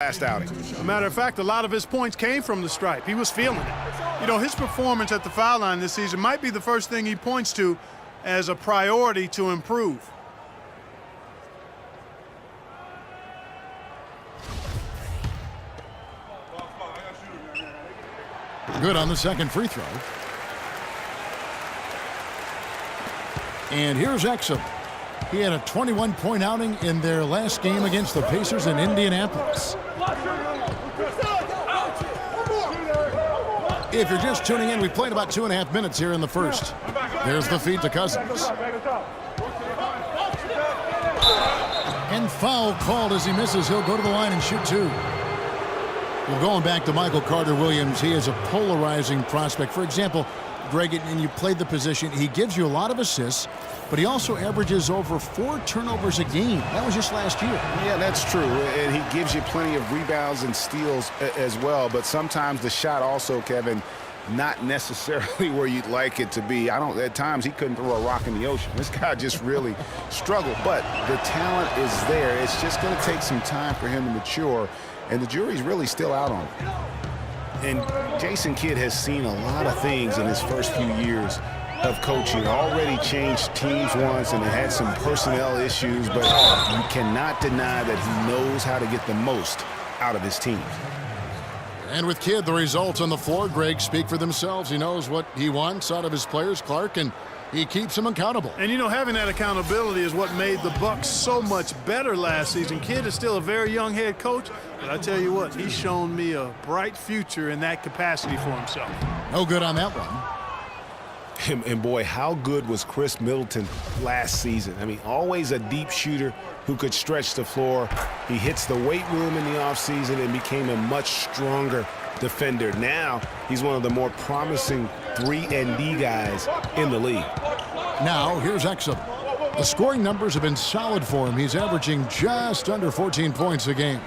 last outing. As a matter of fact, a lot of his points came from the stripe. He was feeling it. You know, his performance at the foul line this season might be the first thing he points to as a priority to improve. Good on the second free throw. And here's Exum. He had a 21-point outing in their last game against the Pacers in Indianapolis. If you're just tuning in, we played about 2.5 minutes here in the first. There's the feed to Cousins. And foul called as he misses. He'll go to the line and shoot two. Well, going back to Michael Carter-Williams, he is a polarizing prospect. For example, Greg, and you played the position, he gives you a lot of assists, but he also averages over 4 turnovers a game. That was just last year. Yeah, that's true. And he gives you plenty of rebounds and steals as well. But sometimes the shot also, Kevin, not necessarily where you'd like it to be. At times he couldn't throw a rock in the ocean. This guy just really struggled. But the talent is there. It's just going to take some time for him to mature. And the jury's really still out on him. And Jason Kidd has seen a lot of things in his first few years of coaching. Already changed teams once and had some personnel issues, but you cannot deny that he knows how to get the most out of his teams. And with Kidd, the results on the floor, Greg, speak for themselves. He knows what he wants out of his players, Clark, and he keeps them accountable. And, you know, having that accountability is what made the Bucks so much better last season. Kidd is still a very young head coach, but I tell you what, he's shown me a bright future in that capacity for himself. No good on that one. And boy, how good was Chris Middleton last season? I mean, always a deep shooter who could stretch the floor. He hits the weight room in the offseason and became a much stronger defender. Now he's one of the more promising 3-and-D guys in the league. Now here's Exum. The scoring numbers have been solid for him. He's averaging just under 14 points a game.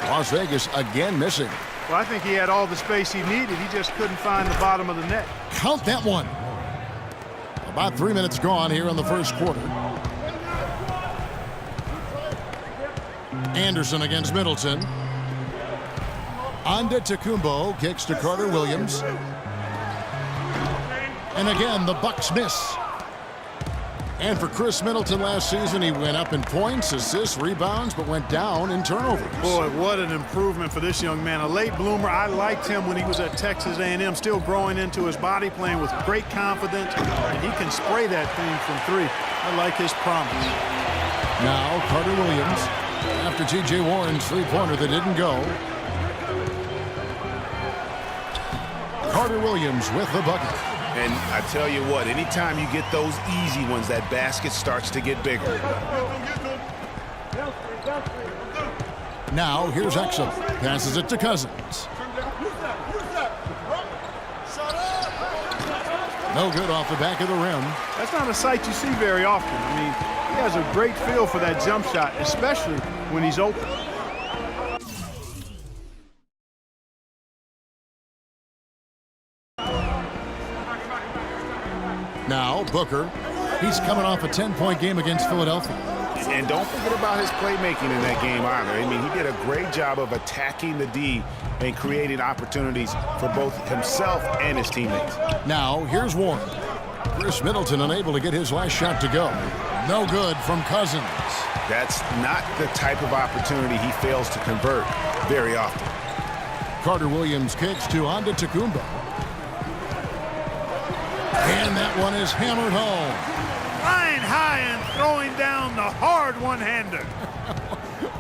Las Vegas again missing. Well, I think he had all the space he needed. He just couldn't find the bottom of the net. Count that one. About 3 minutes gone here in the first quarter. Anderson against Middleton. Antetokounmpo kicks to Carter-Williams. And again, the Bucks miss. And for Chris Middleton last season, he went up in points, assists, rebounds, but went down in turnovers. Boy, what an improvement for this young man. A late bloomer. I liked him when he was at Texas A&M, still growing into his body, playing with great confidence, and he can spray that thing from 3. I like his promise. Now Carter-Williams, after T.J. Warren's three-pointer that didn't go. Carter-Williams with the bucket. And I tell you what, anytime you get those easy ones, that basket starts to get bigger. Now here's Exum. Passes it to Cousins. No good off the back of the rim. That's not a sight you see very often. I mean, he has a great feel for that jump shot, especially when he's open. Now Booker. He's coming off a 10-point game against Philadelphia. And don't forget about his playmaking in that game either. I mean, he did a great job of attacking the D and creating opportunities for both himself and his teammates. Now here's Warren. Chris Middleton unable to get his last shot to go. No good from Cousins. That's not the type of opportunity he fails to convert very often. Carter-Williams kicks to Antetokounmpo. And that one is hammered home. Flying high and throwing down the hard one-hander.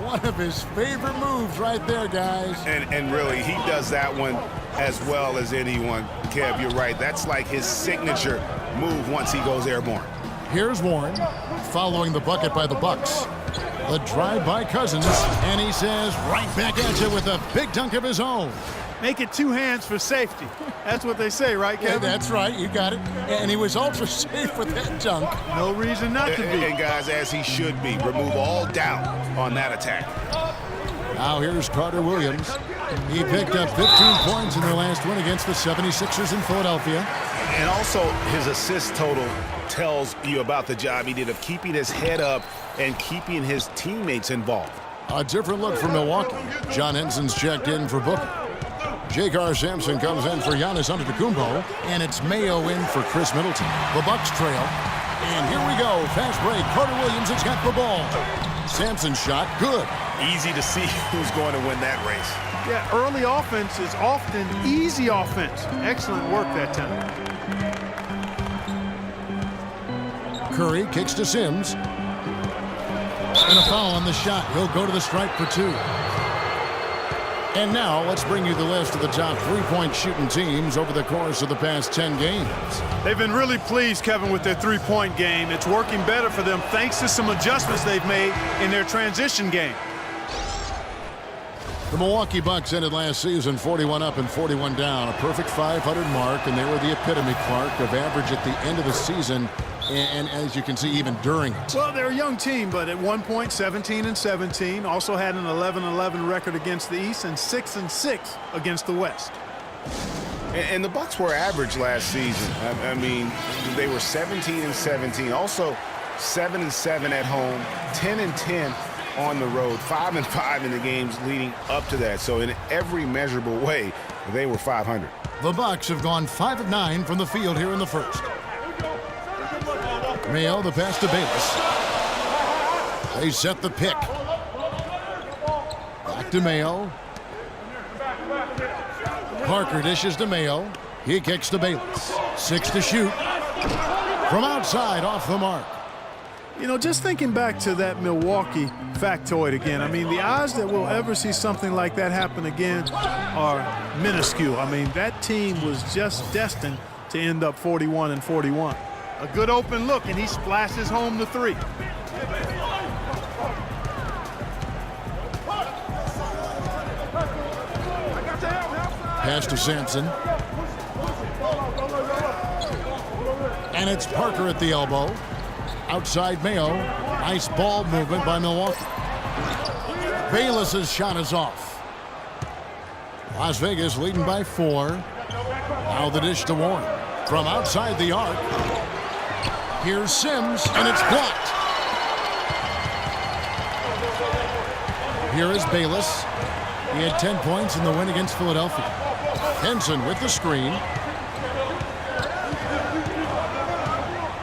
One of his favorite moves right there, guys. And really, he does that one as well as anyone. Kev, you're right. That's like his signature move once he goes airborne. Here's Warren following the bucket by the Bucks. The drive by Cousins, and he says right back at you with a big dunk of his own. Make it 2 hands for safety. That's what they say, right, Kevin? Yeah, that's right. You got it. And he was ultra safe with that dunk. No reason not to be. And guys, as he should be. Remove all doubt on that attack. Now here's Carter-Williams. He picked up 15 points in their last win against the 76ers in Philadelphia. And also his assist total tells you about the job he did of keeping his head up and keeping his teammates involved. A different look for Milwaukee. John Henson's checked in for Booker. J.K. Sampson comes in for Giannis Antetokounmpo, and it's Mayo in for Chris Middleton. The Bucks trail, and here we go. Fast break. Carter Williams has got the ball. Sampson's shot, good. Easy to see who's going to win that race. Yeah, early offense is often easy offense. Excellent work that time. Curry kicks to Sims. And a foul on the shot. He'll go to the stripe for 2. And now let's bring you the list of the top three-point shooting teams over the course of the past 10 games. They've been really pleased, Kevin, with their three-point game. It's working better for them thanks to some adjustments they've made in their transition game. The Milwaukee Bucks ended last season 41 up and 41 down, a perfect 500 mark, and they were the epitome, Clark, of average at the end of the season, and as you can see, even during it. Well, they're a young team, but at one point, 17-17, also had an 11-11 record against the East and 6-6 against the West. And the Bucks were average last season. I mean, they were 17-17, also 7-7 at home, 10-10 on the road, 5-5 in the games leading up to that. So in every measurable way, they were 500. The Bucks have gone 5 of 9 from the field here in the first. Mayo, the pass to Bayless. They set the pick. Back to Mayo. Parker dishes to Mayo. He kicks to Bayless. 6 to shoot. From outside, off the mark. You know, just thinking back to that Milwaukee factoid again, I mean, the odds that we'll ever see something like that happen again are minuscule. I mean, that team was just destined to end up 41-41. A good open look, and he splashes home the 3. Pass to Sampson. And it's Parker at the elbow. Outside Mayo. Nice ball movement by Milwaukee. Bayless's shot is off. Las Vegas leading by 4. Now the dish to Warren. From outside the arc. Here's Sims, and it's blocked. Here is Bayless. He had 10 points in the win against Philadelphia. Henson with the screen.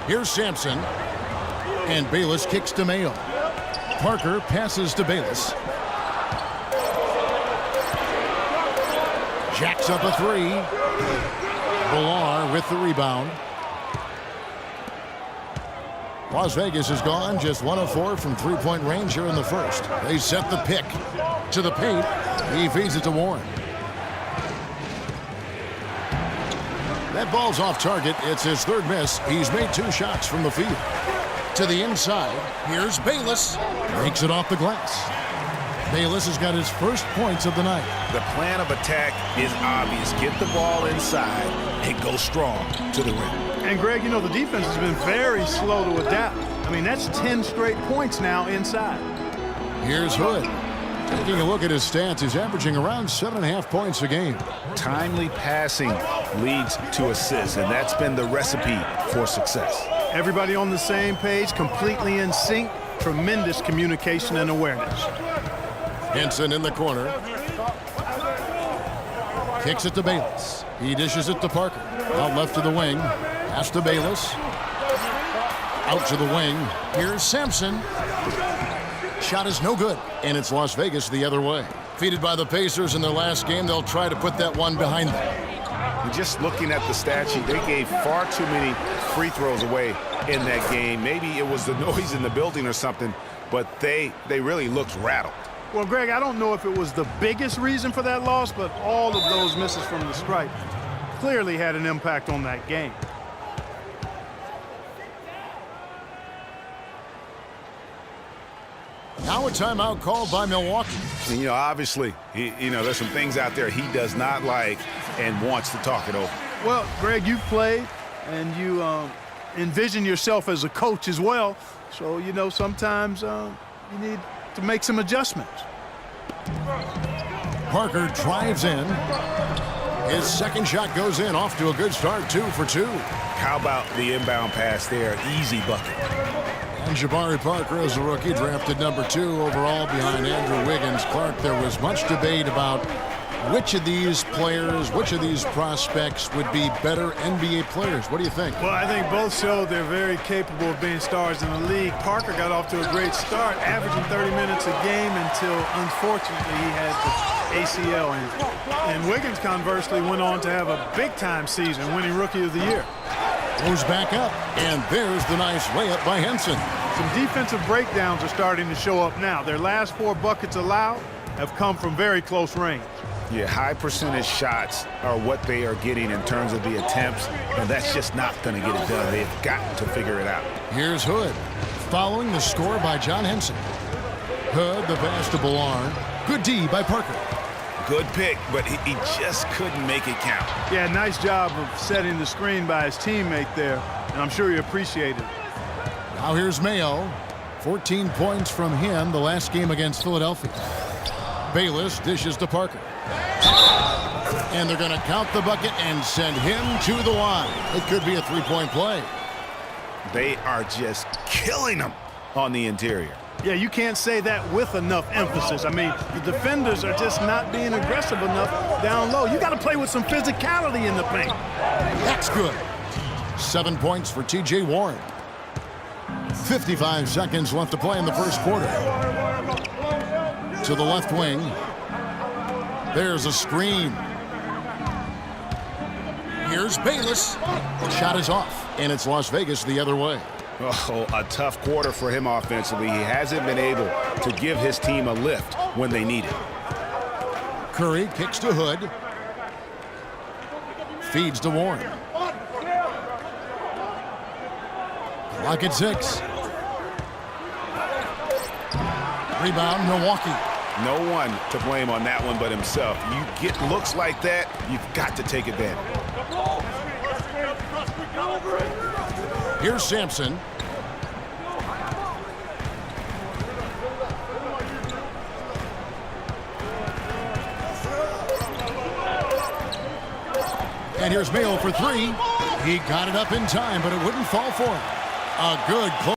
Here's Sampson. And Bayless kicks to Mayo. Parker passes to Bayless. Jacks up a 3. Villar with the rebound. Las Vegas has gone just 1 of 4 from three-point range here in the first. They set the pick to the paint. He feeds it to Warren. That ball's off target. It's his 3rd miss. He's made 2 shots from the field. To the inside. Here's Bayless. Breaks it off the glass. Bayless has got his first points of the night. The plan of attack is obvious. Get the ball inside and go strong to the rim. And, Greg, you know, the defense has been very slow to adapt. I mean, that's 10 straight points now inside. Here's Hood. Taking a look at his stats, he's averaging around 7.5 points a game. Timely passing leads to assists, and that's been the recipe for success. Everybody on the same page, completely in sync. Tremendous communication and awareness. Henson in the corner. Kicks it to Bayless. He dishes it to Parker. Out left to the wing. Pass to Bayless. Out to the wing. Here's Sampson. Shot is no good. And it's Las Vegas the other way. Defeated by the Pacers in their last game, they'll try to put that one behind them. Just looking at the stat sheet, they gave far too many free throws away in that game. Maybe it was the noise in the building or something, but they really looked rattled. Well, Greg, I don't know if it was the biggest reason for that loss, but all of those misses from the stripe clearly had an impact on that game. Now a timeout called by Milwaukee. And, you know, obviously, there's some things out there he does not like and wants to talk it over. Well, Greg, you've played and you envision yourself as a coach as well. So, you know, sometimes you need to make some adjustments. Parker drives in. His second shot goes in. Off to a good start, 2 for 2. How about the inbound pass there? Easy bucket. And Jabari Parker is a rookie, drafted number 2 overall behind Andrew Wiggins. Clark, there was much debate about which of these players, which of these prospects would be better NBA players. What do you think? Well, I think both showed they're very capable of being stars in the league. Parker got off to a great start, averaging 30 minutes a game until, unfortunately, he had the ACL injury. And Wiggins, conversely, went on to have a big-time season, winning Rookie of the Year. Goes back up, and there's the nice layup by Henson. Some defensive breakdowns are starting to show up now. Their last 4 buckets allowed have come from very close range. Yeah, high percentage shots are what they are getting in terms of the attempts, and that's just not going to get it done. They've got to figure it out. Here's Hood, following the score by John Henson. Hood, the pass to Ballard. Good D by Parker. Good pick, but he just couldn't make it count. Yeah, nice job of setting the screen by his teammate there, and I'm sure he appreciated it. Now here's Mayo. 14 points from him the last game against Philadelphia. Bayless dishes to Parker. And they're going to count the bucket and send him to the line. It could be a 3-point play. They are just killing them on the interior. Yeah, you can't say that with enough emphasis. I mean, the defenders are just not being aggressive enough down low. You got to play with some physicality in the paint. That's good. 7 points for T.J. Warren. 55 seconds left to play in the first quarter. To the left wing. There's a screen. Here's Bayless. Shot is off, and it's Las Vegas the other way. Oh, a tough quarter for him offensively. He hasn't been able to give his team a lift when they need it. Curry kicks to Hood. Feeds to Warren. Clock at 6. Rebound, Milwaukee. No one to blame on that one but himself. You get looks like that, you've got to take advantage. Here's Sampson. And here's Mayo for 3. He got it up in time, but it wouldn't fall for him. A good close.